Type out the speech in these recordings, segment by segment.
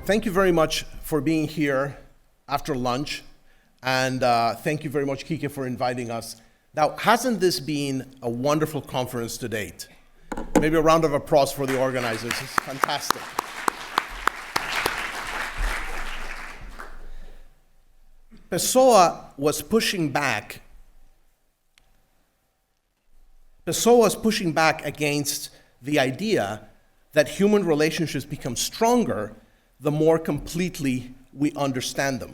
Thank you very much for being here after lunch, and thank you very much, Kike, for inviting us. Now, hasn't this been a wonderful conference to date? Maybe a round of applause for the organizers. It's fantastic. Pessoa was pushing back against the idea that human relationships become stronger the more completely we understand them.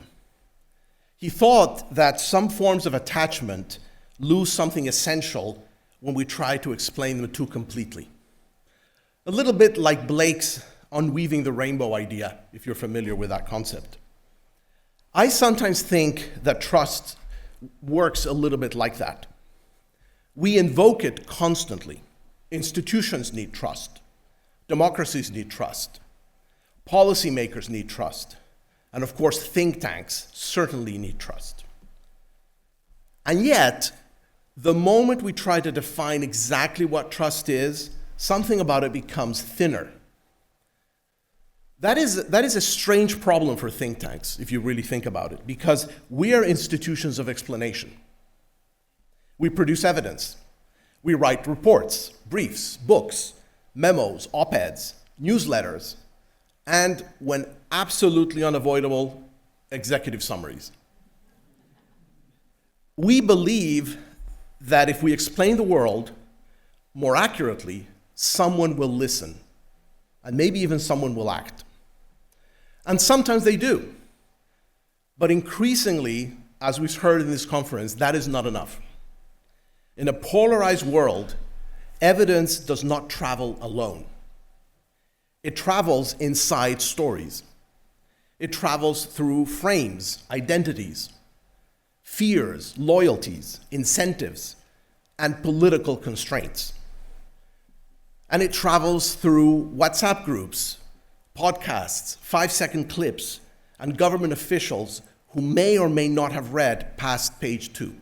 He thought that some forms of attachment lose something essential when we try to explain them too completely. A little bit like Blake's unweaving the rainbow idea, if you're familiar with that concept. I sometimes think that trust works a little bit like that. We invoke it constantly. Institutions need trust. Democracies need trust. Policymakers need trust. And of course, think tanks certainly need trust. And yet, the moment we try to define exactly what trust is, something about it becomes thinner. That is a strange problem for think tanks, if you really think about it, because we are institutions of explanation. We produce evidence. We write reports, briefs, books, memos, op-eds, newsletters, and, when absolutely unavoidable, executive summaries. We believe that if we explain the world more accurately, someone will listen, and maybe even someone will act. And sometimes they do. But increasingly, as we've heard in this conference, that is not enough. In a polarized world, evidence does not travel alone. It travels inside stories. It travels through frames, identities, fears, loyalties, incentives, and political constraints. And it travels through WhatsApp groups, podcasts, 5-second clips, and government officials who may or may not have read past page 2.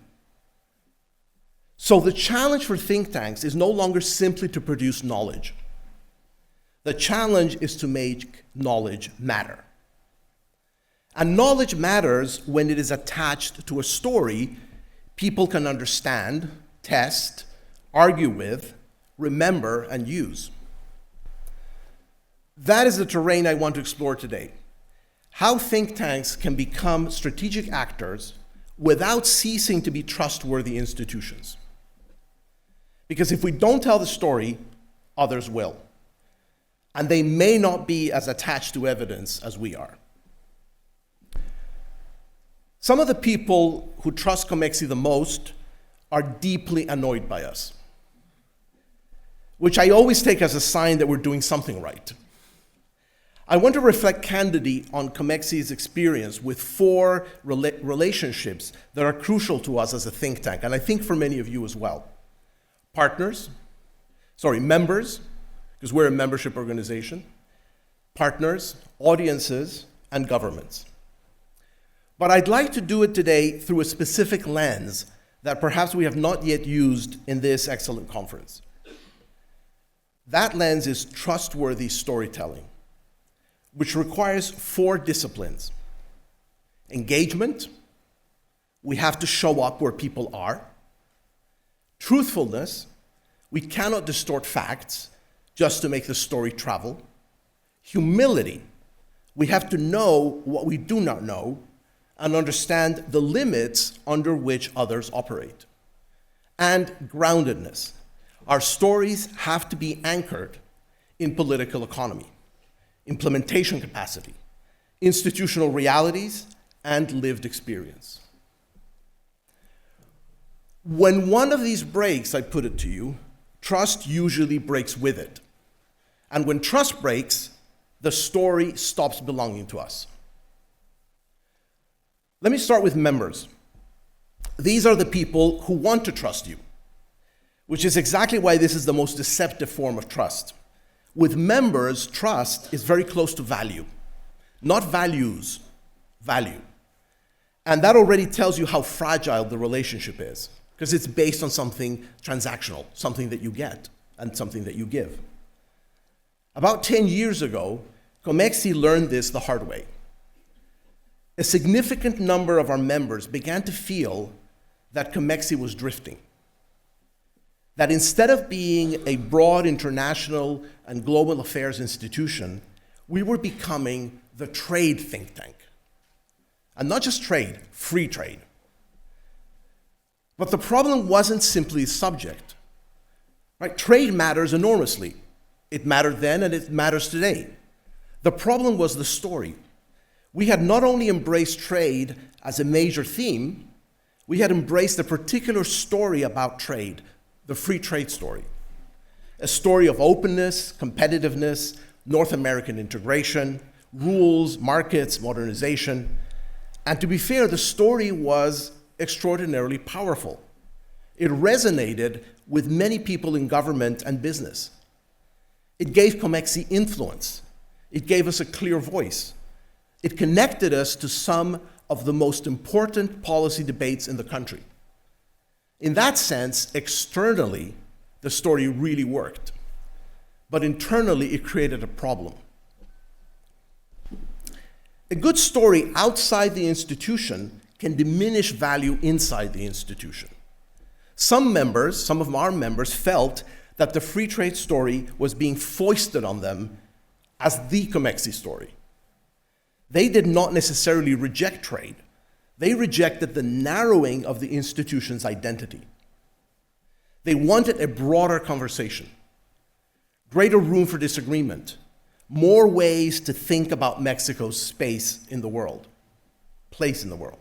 So the challenge for think tanks is no longer simply to produce knowledge. The challenge is to make knowledge matter. And knowledge matters when it is attached to a story people can understand, test, argue with, remember, and use. That is the terrain I want to explore today. How think tanks can become strategic actors without ceasing to be trustworthy institutions. Because if we don't tell the story, others will. And they may not be as attached to evidence as we are. Some of the people who trust COMEXI the most are deeply annoyed by us, which I always take as a sign that we're doing something right. I want to reflect candidly on COMEXI's experience with 4 relationships that are crucial to us as a think tank, and I think for many of you as well. Members, because we're a membership organization, partners, audiences, and governments. But I'd like to do it today through a specific lens that perhaps we have not yet used in this excellent conference. That lens is trustworthy storytelling, which requires 4 disciplines. Engagement, we have to show up where people are. Truthfulness, we cannot distort facts just to make the story travel. Humility, we have to know what we do not know and understand the limits under which others operate. And groundedness, our stories have to be anchored in political economy, implementation capacity, institutional realities, and lived experience. When one of these breaks, I put it to you, trust usually breaks with it. And when trust breaks, the story stops belonging to us. Let me start with members. These are the people who want to trust you, which is exactly why this is the most deceptive form of trust. With members, trust is very close to value, not values, value. And that already tells you how fragile the relationship is, because it's based on something transactional, something that you get and something that you give. About 10 years ago, COMEXI learned this the hard way. A significant number of our members began to feel that COMEXI was drifting. That instead of being a broad international and global affairs institution, we were becoming the trade think tank. And not just trade, free trade. But the problem wasn't simply the subject. Right? Trade matters enormously. It mattered then and it matters today. The problem was the story. We had not only embraced trade as a major theme, we had embraced a particular story about trade, the free trade story. A story of openness, competitiveness, North American integration, rules, markets, modernization. And to be fair, the story was extraordinarily powerful. It resonated with many people in government and business. It gave COMEXI influence. It gave us a clear voice. It connected us to some of the most important policy debates in the country. In that sense, externally, the story really worked. But internally, it created a problem. A good story outside the institution can diminish value inside the institution. Some of our members felt that the free trade story was being foisted on them as the COMEXI story. They did not necessarily reject trade. They rejected the narrowing of the institution's identity. They wanted a broader conversation, greater room for disagreement, more ways to think about Mexico's space in the world, place in the world.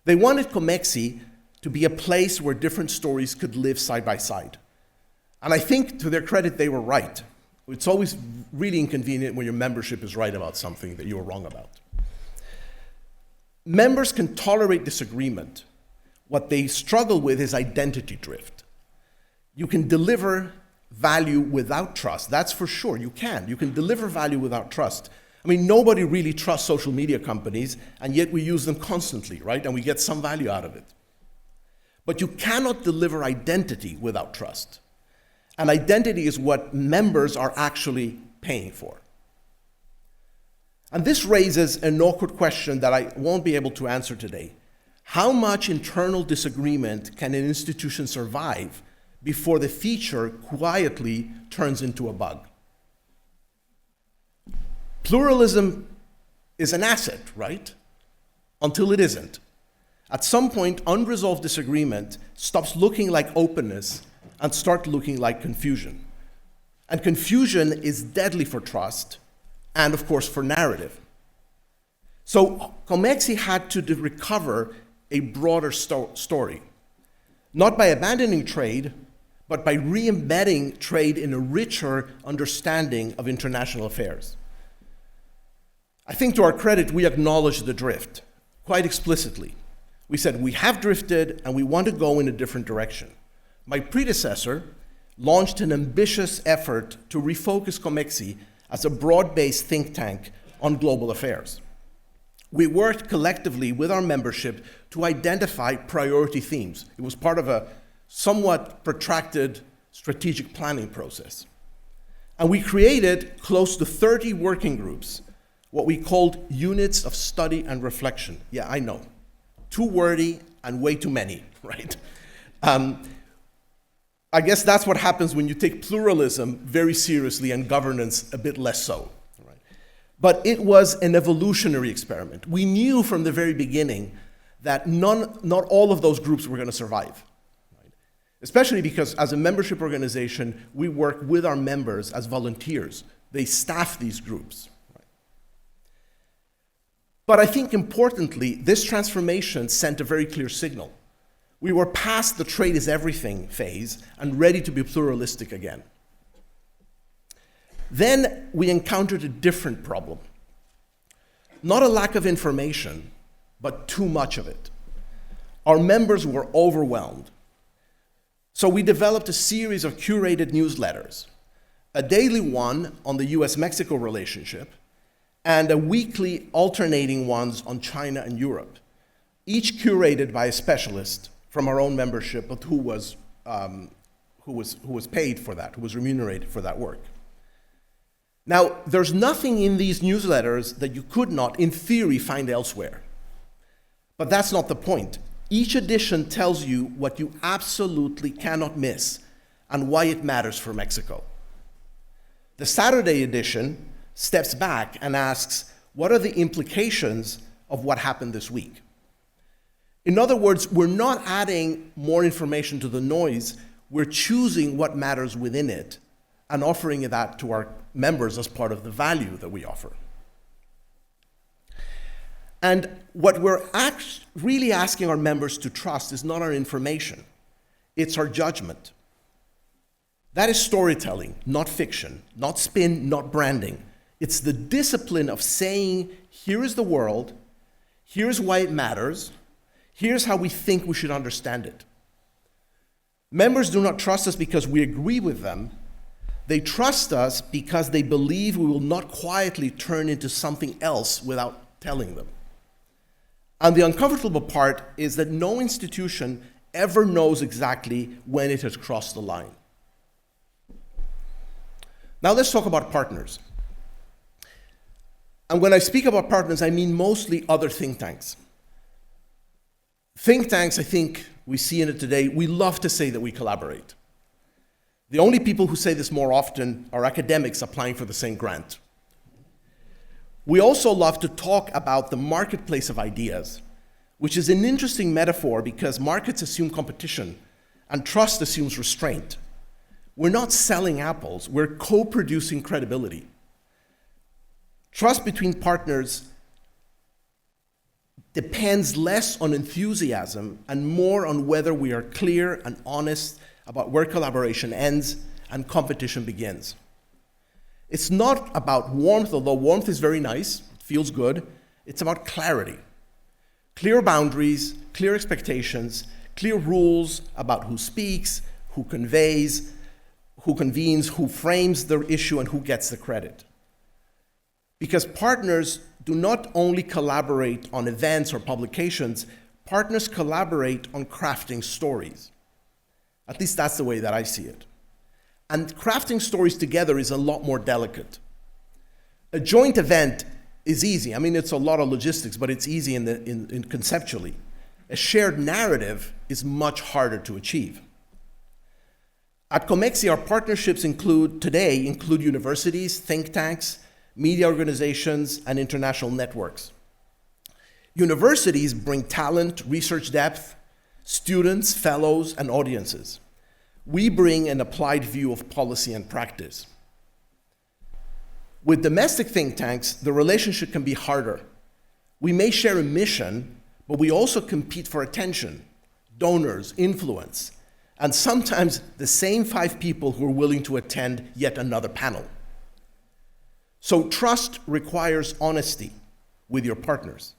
They wanted COMEXI to be a place where different stories could live side by side. And I think, to their credit, they were right. It's always really inconvenient when your membership is right about something that you were wrong about. Members can tolerate disagreement. What they struggle with is identity drift. You can deliver value without trust. That's for sure. You can. You can deliver value without trust. I mean, nobody really trusts social media companies, and yet we use them constantly, right? And we get some value out of it. But you cannot deliver identity without trust. And identity is what members are actually paying for. And this raises an awkward question that I won't be able to answer today. How much internal disagreement can an institution survive before the feature quietly turns into a bug? Pluralism is an asset, right? Until it isn't. At some point, unresolved disagreement stops looking like openness and starts looking like confusion. And confusion is deadly for trust and, of course, for narrative. So COMEXI had to recover a broader story, not by abandoning trade, but by re-embedding trade in a richer understanding of international affairs. I think, to our credit, we acknowledged the drift quite explicitly. We said we have drifted and we want to go in a different direction. My predecessor launched an ambitious effort to refocus COMEXI as a broad-based think tank on global affairs. We worked collectively with our membership to identify priority themes. It was part of a somewhat protracted strategic planning process. And we created close to 30 working groups, what we called units of study and reflection. Yeah, I know. Too wordy and way too many, right? I guess that's what happens when you take pluralism very seriously and governance a bit less so. Right? But it was an evolutionary experiment. We knew from the very beginning that not all of those groups were going to survive. Right? Especially because as a membership organization, we work with our members as volunteers. They staff these groups. Right? But I think importantly, this transformation sent a very clear signal. We were past the trade is everything phase and ready to be pluralistic again. Then we encountered a different problem. Not a lack of information, but too much of it. Our members were overwhelmed. So we developed a series of curated newsletters, a daily one on the US-Mexico relationship, and a weekly alternating ones on China and Europe, each curated by a specialist from our own membership, but who was paid for that, who was remunerated for that work. Now, there's nothing in these newsletters that you could not, in theory, find elsewhere. But that's not the point. Each edition tells you what you absolutely cannot miss and why it matters for Mexico. The Saturday edition steps back and asks, what are the implications of what happened this week? In other words, we're not adding more information to the noise, we're choosing what matters within it and offering that to our members as part of the value that we offer. And what we're really asking our members to trust is not our information, it's our judgment. That is storytelling, not fiction, not spin, not branding. It's the discipline of saying, here is the world, here's why it matters, here's how we think we should understand it. Members do not trust us because we agree with them. They trust us because they believe we will not quietly turn into something else without telling them. And the uncomfortable part is that no institution ever knows exactly when it has crossed the line. Now let's talk about partners. And when I speak about partners, I mean mostly other think tanks. Think tanks, I think we see in it today, we love to say that we collaborate. The only people who say this more often are academics applying for the same grant. We also love to talk about the marketplace of ideas, which is an interesting metaphor because markets assume competition and trust assumes restraint. We're not selling apples, we're co-producing credibility. Trust between partners depends less on enthusiasm and more on whether we are clear and honest about where collaboration ends and competition begins. It's not about warmth, although warmth is very nice, it feels good. It's about clarity. Clear boundaries, clear expectations, clear rules about who speaks, who conveys, who convenes, who frames the issue, and who gets the credit. Because partners do not only collaborate on events or publications, partners collaborate on crafting stories. At least that's the way that I see it. And crafting stories together is a lot more delicate. A joint event is easy. I mean, it's a lot of logistics, but it's easy in conceptually. A shared narrative is much harder to achieve. At COMEXI, our partnerships include universities, think tanks, media organizations, and international networks. Universities bring talent, research depth, students, fellows, and audiences. We bring an applied view of policy and practice. With domestic think tanks, the relationship can be harder. We may share a mission, but we also compete for attention, donors, influence, and sometimes the same 5 people who are willing to attend yet another panel. So trust requires honesty with your partners.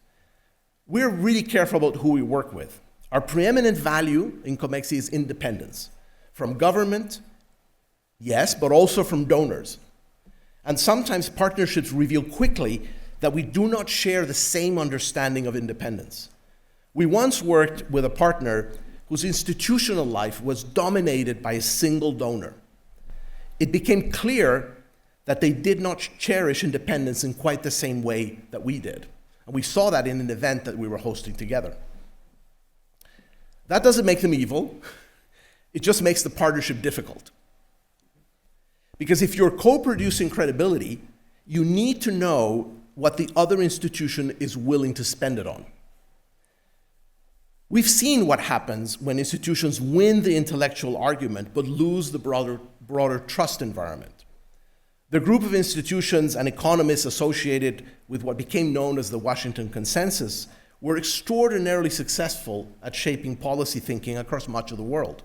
We're really careful about who we work with. Our preeminent value in COMEXI is independence. From government, yes, but also from donors. And sometimes partnerships reveal quickly that we do not share the same understanding of independence. We once worked with a partner whose institutional life was dominated by a single donor. It became clear that they did not cherish independence in quite the same way that we did. And we saw that in an event that we were hosting together. That doesn't make them evil. It just makes the partnership difficult. Because if you're co-producing credibility, you need to know what the other institution is willing to spend it on. We've seen what happens when institutions win the intellectual argument but lose the broader trust environment. The group of institutions and economists associated with what became known as the Washington Consensus were extraordinarily successful at shaping policy thinking across much of the world.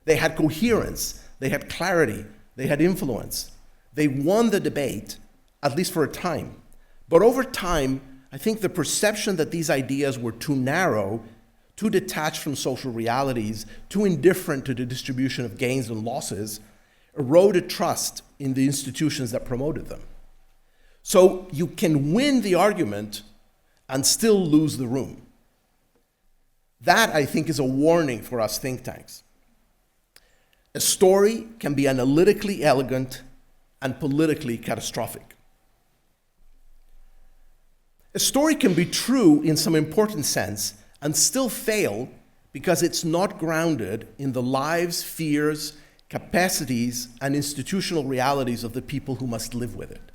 They had coherence, they had clarity, they had influence. They won the debate, at least for a time. But over time, I think the perception that these ideas were too narrow, too detached from social realities, too indifferent to the distribution of gains and losses, eroded trust in the institutions that promoted them. So you can win the argument and still lose the room. That, I think, is a warning for us think tanks. A story can be analytically elegant and politically catastrophic. A story can be true in some important sense and still fail because it's not grounded in the lives, fears, capacities, and institutional realities of the people who must live with it.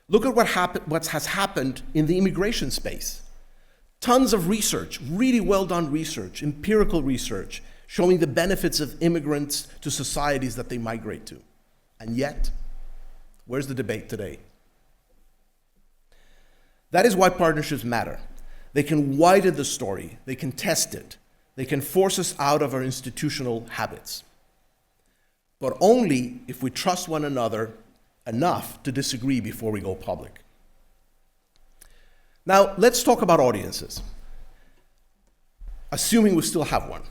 Look at what has happened in the immigration space. Tons of research, really well done research, empirical research, showing the benefits of immigrants to societies that they migrate to. And yet, where's the debate today? That is why partnerships matter. They can widen the story, they can test it, they can force us out of our institutional habits. But only if we trust one another enough to disagree before we go public. Now, let's talk about audiences. Assuming we still have one.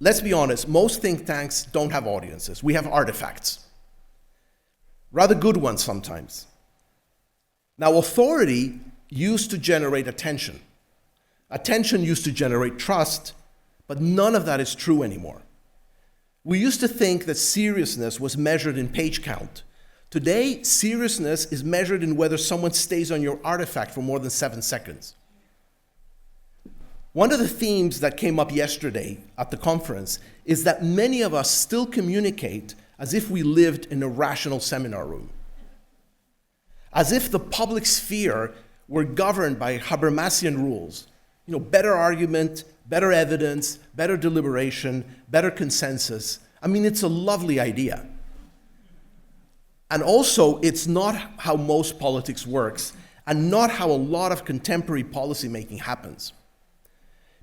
Let's be honest, most think tanks don't have audiences. We have artifacts. Rather good ones sometimes. Now, authority used to generate attention. Attention used to generate trust, but none of that is true anymore. We used to think that seriousness was measured in page count. Today, seriousness is measured in whether someone stays on your artifact for more than 7 seconds. One of the themes that came up yesterday at the conference is that many of us still communicate as if we lived in a rational seminar room. As if the public sphere were governed by Habermasian rules. Better argument, better evidence, better deliberation, better consensus. I mean, it's a lovely idea. And also, it's not how most politics works, and not how a lot of contemporary policymaking happens.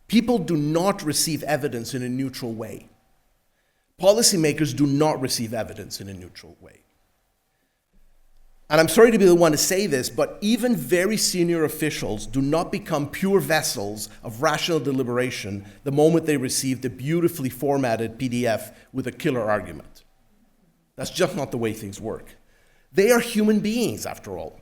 People do not receive evidence in a neutral way. Policymakers do not receive evidence in a neutral way. And I'm sorry to be the one to say this, but even very senior officials do not become pure vessels of rational deliberation the moment they receive the beautifully formatted PDF with a killer argument. That's just not the way things work. They are human beings, after all.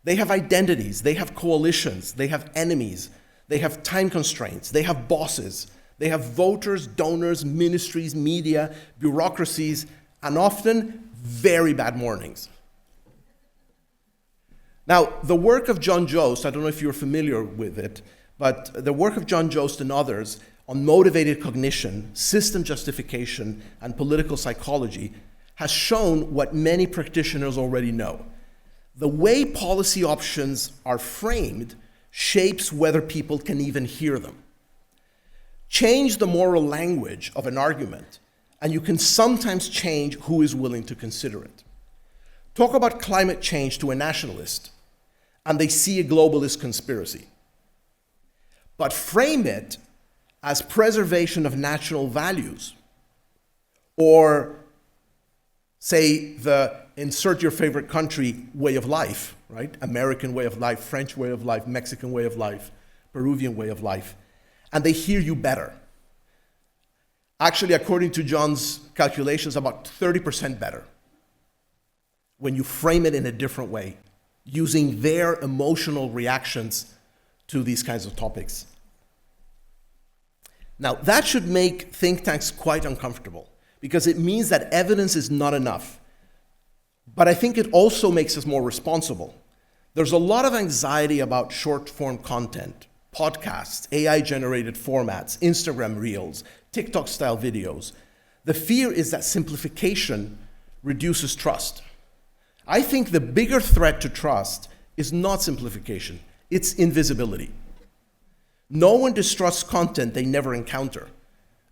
They have identities, they have coalitions, they have enemies, they have time constraints, they have bosses, they have voters, donors, ministries, media, bureaucracies, and often very bad mornings. Now, the work of John Jost, I don't know if you're familiar with it, but the work of John Jost and others on motivated cognition, system justification, and political psychology has shown what many practitioners already know. The way policy options are framed shapes whether people can even hear them. Change the moral language of an argument, and you can sometimes change who is willing to consider it. Talk about climate change to a nationalist, and they see a globalist conspiracy. But frame it as preservation of national values, or say the insert your favorite country way of life, right? American way of life, French way of life, Mexican way of life, Peruvian way of life, and they hear you better. Actually, according to John's calculations, about 30% better when you frame it in a different way, using their emotional reactions to these kinds of topics. Now, that should make think tanks quite uncomfortable, because it means that evidence is not enough. But I think it also makes us more responsible. There's a lot of anxiety about short-form content, podcasts, AI-generated formats, Instagram Reels, TikTok-style videos. The fear is that simplification reduces trust. I think the bigger threat to trust is not simplification, it's invisibility. No one distrusts content they never encounter.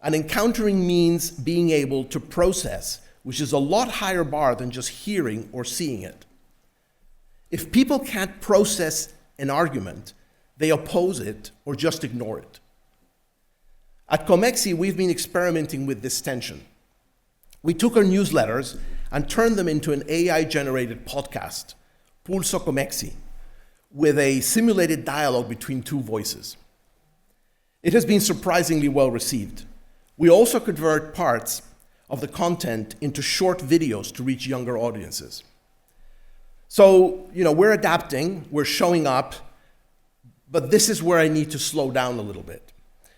And encountering means being able to process, which is a lot higher bar than just hearing or seeing it. If people can't process an argument, they oppose it or just ignore it. At COMEXI, we've been experimenting with this tension. We took our newsletters and turned them into an AI-generated podcast, Pulso COMEXI, with a simulated dialogue between two voices. It has been surprisingly well received. We also convert parts of the content into short videos to reach younger audiences. So, we're adapting, we're showing up, but this is where I need to slow down a little bit,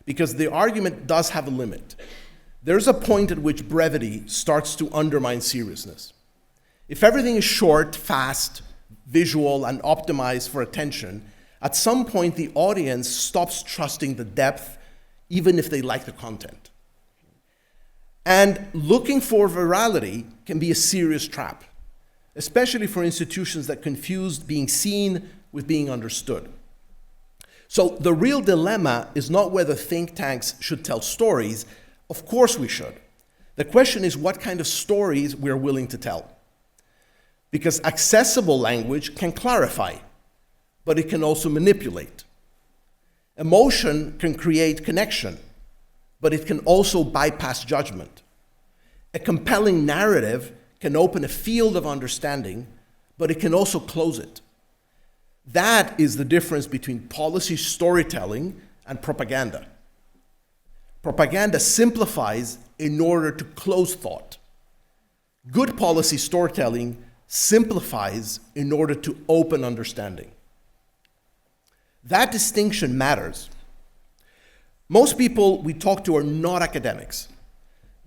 because the argument does have a limit. There's a point at which brevity starts to undermine seriousness. If everything is short, fast, visual, and optimized for attention, at some point the audience stops trusting the depth, even if they like the content. And looking for virality can be a serious trap, especially for institutions that confuse being seen with being understood. So the real dilemma is not whether think tanks should tell stories. Of course we should. The question is what kind of stories we're willing to tell. Because accessible language can clarify, but it can also manipulate. Emotion can create connection, but it can also bypass judgment. A compelling narrative can open a field of understanding, but it can also close it. That is the difference between policy storytelling and propaganda. Propaganda simplifies in order to close thought. Good policy storytelling simplifies in order to open understanding. That distinction matters. Most people we talk to are not academics.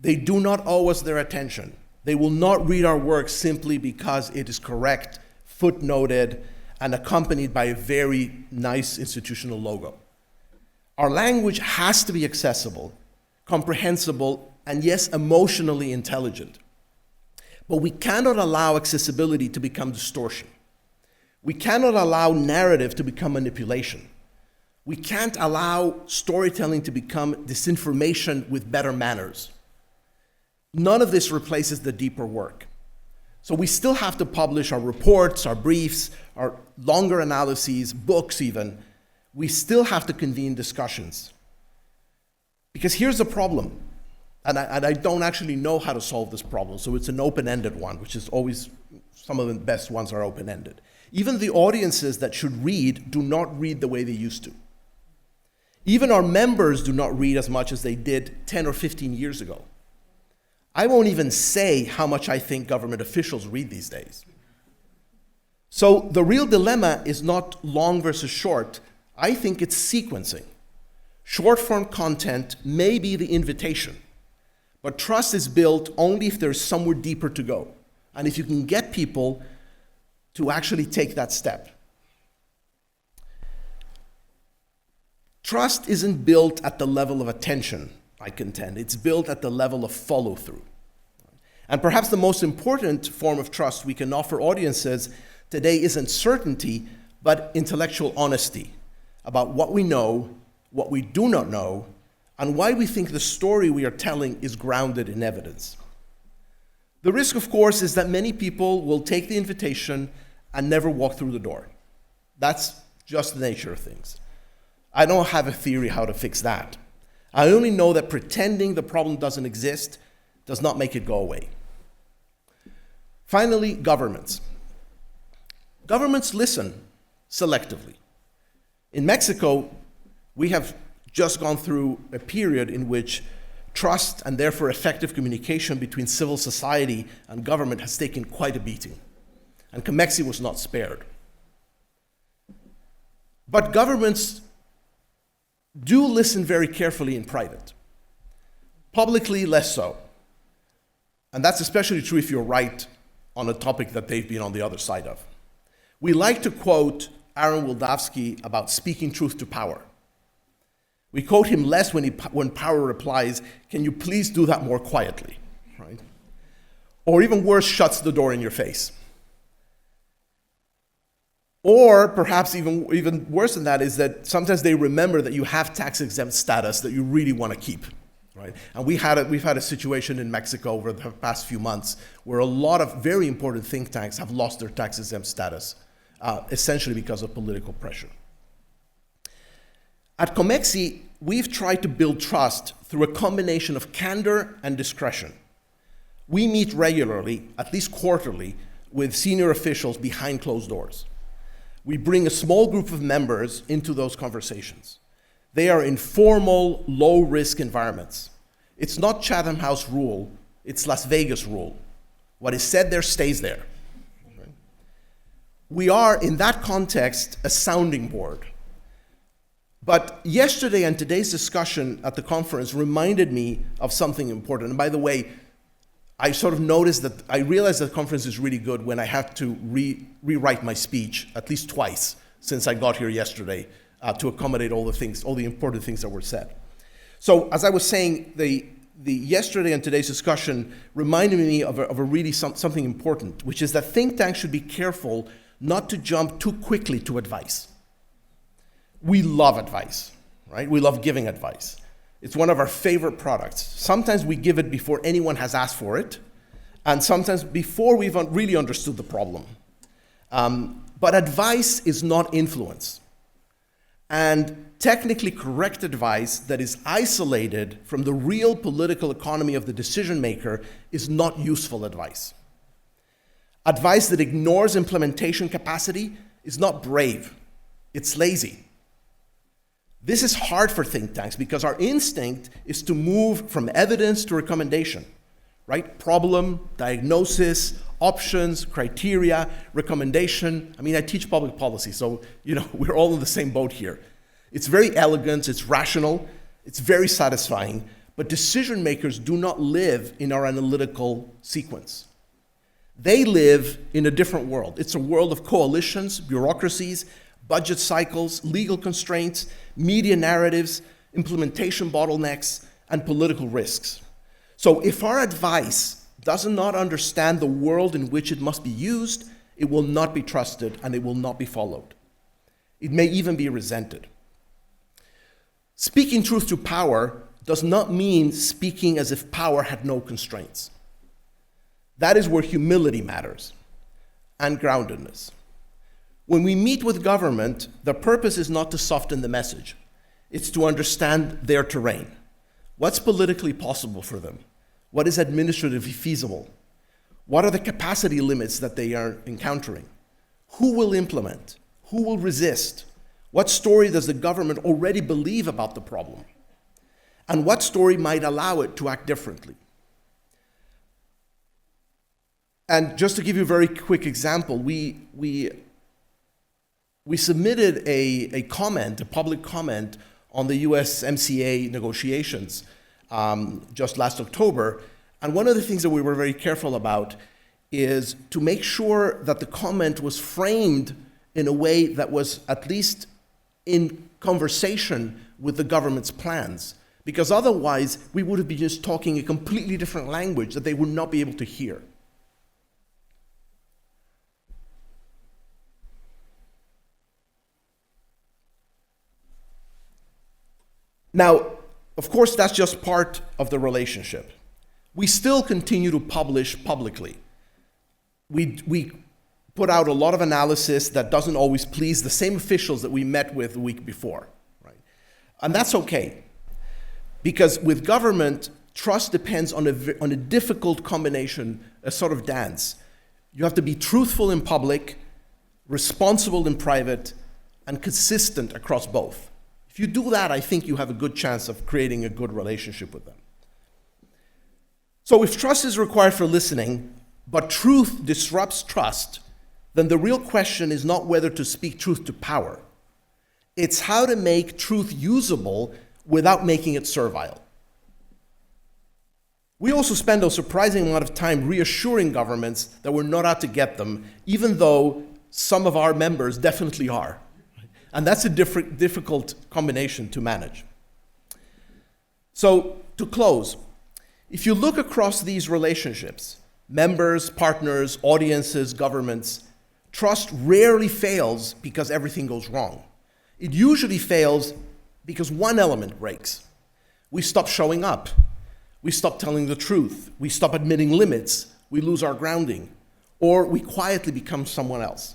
They do not owe us their attention. They will not read our work simply because it is correct, footnoted, and accompanied by a very nice institutional logo. Our language has to be accessible, comprehensible, and yes, emotionally intelligent. But we cannot allow accessibility to become distortion. We cannot allow narrative to become manipulation. We can't allow storytelling to become disinformation with better manners. None of this replaces the deeper work. So we still have to publish our reports, our briefs, our longer analyses, books even. We still have to convene discussions. Because here's the problem, and I don't actually know how to solve this problem, so it's an open-ended one, which is always, some of the best ones are open-ended. Even the audiences that should read do not read the way they used to. Even our members do not read as much as they did 10 or 15 years ago. I won't even say how much I think government officials read these days. So the real dilemma is not long versus short. I think it's sequencing. Short-form content may be the invitation, but trust is built only if there's somewhere deeper to go, and if you can get people to actually take that step. Trust isn't built at the level of attention, I contend. It's built at the level of follow-through. And perhaps the most important form of trust we can offer audiences today isn't certainty, but intellectual honesty about what we know, what we do not know, and why we think the story we are telling is grounded in evidence. The risk, of course, is that many people will take the invitation and never walk through the door. That's just the nature of things. I don't have a theory how to fix that. I only know that pretending the problem doesn't exist does not make it go away. Finally, governments. Governments listen selectively. In Mexico, we have just gone through a period in which trust and therefore effective communication between civil society and government has taken quite a beating. And COMEXI was not spared. But governments do listen very carefully in private. Publicly, less so. And that's especially true if you're right on a topic that they've been on the other side of. We like to quote Aaron Wildavsky about speaking truth to power. We quote him less when power replies, "Can you please do that more quietly?" Right? Or even worse, shuts the door in your face. Or perhaps even worse than that is that sometimes they remember that you have tax-exempt status that you really want to keep. Right? And we've had a situation in Mexico over the past few months where a lot of very important think tanks have lost their tax-exempt status, essentially because of political pressure. At COMEXI, we've tried to build trust through a combination of candor and discretion. We meet regularly, at least quarterly, with senior officials behind closed doors. We bring a small group of members into those conversations. They are informal, low-risk environments. It's not Chatham House rule, it's Las Vegas rule. What is said there stays there. We are, in that context, a sounding board. But yesterday and today's discussion at the conference reminded me of something important. And by the way, I sort of noticed that I realized that the conference is really good when I had to rewrite my speech at least twice since I got here yesterday to accommodate all the important things that were said. So as I was saying, the yesterday and today's discussion reminded me of a really something important, which is that think tanks should be careful not to jump too quickly to advice. We love advice, right? We love giving advice. It's one of our favorite products. Sometimes we give it before anyone has asked for it, and sometimes before we've really understood the problem. But advice is not influence. And technically correct advice that is isolated from the real political economy of the decision maker is not useful advice. Advice that ignores implementation capacity is not brave, it's lazy. This is hard for think tanks because our instinct is to move from evidence to recommendation, right? Problem, diagnosis, options, criteria, recommendation. I mean, I teach public policy, so we're all in the same boat here. It's very elegant, it's rational, it's very satisfying, but decision makers do not live in our analytical sequence. They live in a different world. It's a world of coalitions, bureaucracies, budget cycles, legal constraints, media narratives, implementation bottlenecks, and political risks. So if our advice does not understand the world in which it must be used, it will not be trusted and it will not be followed. It may even be resented. Speaking truth to power does not mean speaking as if power had no constraints. That is where humility matters and groundedness. When we meet with government, the purpose is not to soften the message. It's to understand their terrain. What's politically possible for them? What is administratively feasible? What are the capacity limits that they are encountering? Who will implement? Who will resist? What story does the government already believe about the problem? And what story might allow it to act differently? And just to give you a very quick example, we submitted a public comment on the USMCA negotiations just last October. And one of the things that we were very careful about is to make sure that the comment was framed in a way that was at least in conversation with the government's plans. Because otherwise, we would have been just talking a completely different language that they would not be able to hear. Now, of course, that's just part of the relationship. We still continue to publish publicly. We put out a lot of analysis that doesn't always please the same officials that we met with the week before, right? And that's okay, because with government, trust depends on a difficult combination, a sort of dance. You have to be truthful in public, responsible in private, and consistent across both. If you do that, I think you have a good chance of creating a good relationship with them. So if trust is required for listening, but truth disrupts trust, then the real question is not whether to speak truth to power. It's how to make truth usable without making it servile. We also spend a surprising amount of time reassuring governments that we're not out to get them, even though some of our members definitely are. And that's a difficult combination to manage. So to close, if you look across these relationships, members, partners, audiences, governments, trust rarely fails because everything goes wrong. It usually fails because one element breaks. We stop showing up. We stop telling the truth. We stop admitting limits. We lose our grounding. Or we quietly become someone else.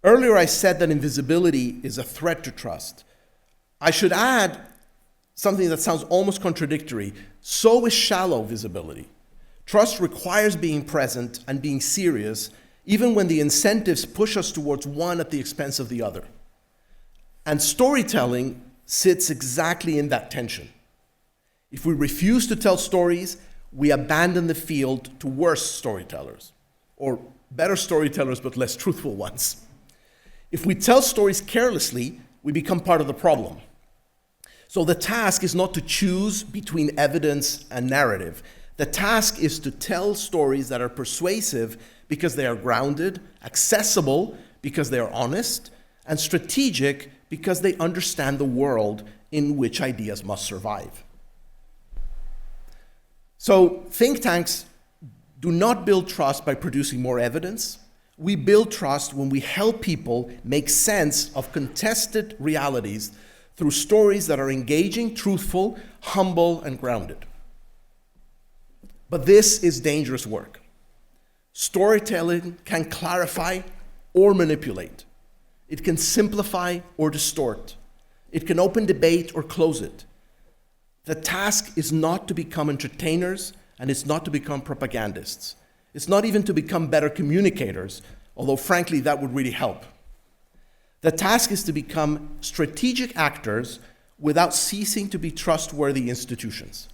Earlier I said that invisibility is a threat to trust. I should add something that sounds almost contradictory. So is shallow visibility. Trust requires being present and being serious, even when the incentives push us towards one at the expense of the other. And storytelling sits exactly in that tension. If we refuse to tell stories, we abandon the field to worse storytellers, or better storytellers but less truthful ones. If we tell stories carelessly, we become part of the problem. So the task is not to choose between evidence and narrative. The task is to tell stories that are persuasive because they are grounded, accessible because they are honest, and strategic because they understand the world in which ideas must survive. So think tanks do not build trust by producing more evidence. We build trust when we help people make sense of contested realities through stories that are engaging, truthful, humble, and grounded. But this is dangerous work. Storytelling can clarify or manipulate. It can simplify or distort. It can open debate or close it. The task is not to become entertainers, and it's not to become propagandists. It's not even to become better communicators, although frankly that would really help. The task is to become strategic actors without ceasing to be trustworthy institutions.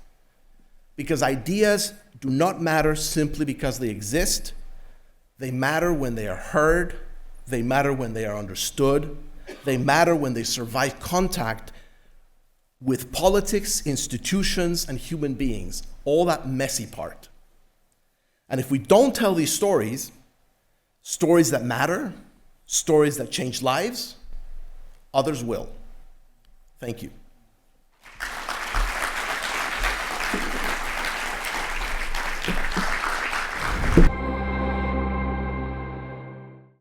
Because ideas do not matter simply because they exist. They matter when they are heard. They matter when they are understood. They matter when they survive contact with politics, institutions, and human beings, all that messy part. And if we don't tell these stories, stories that matter, stories that change lives, others will. Thank you.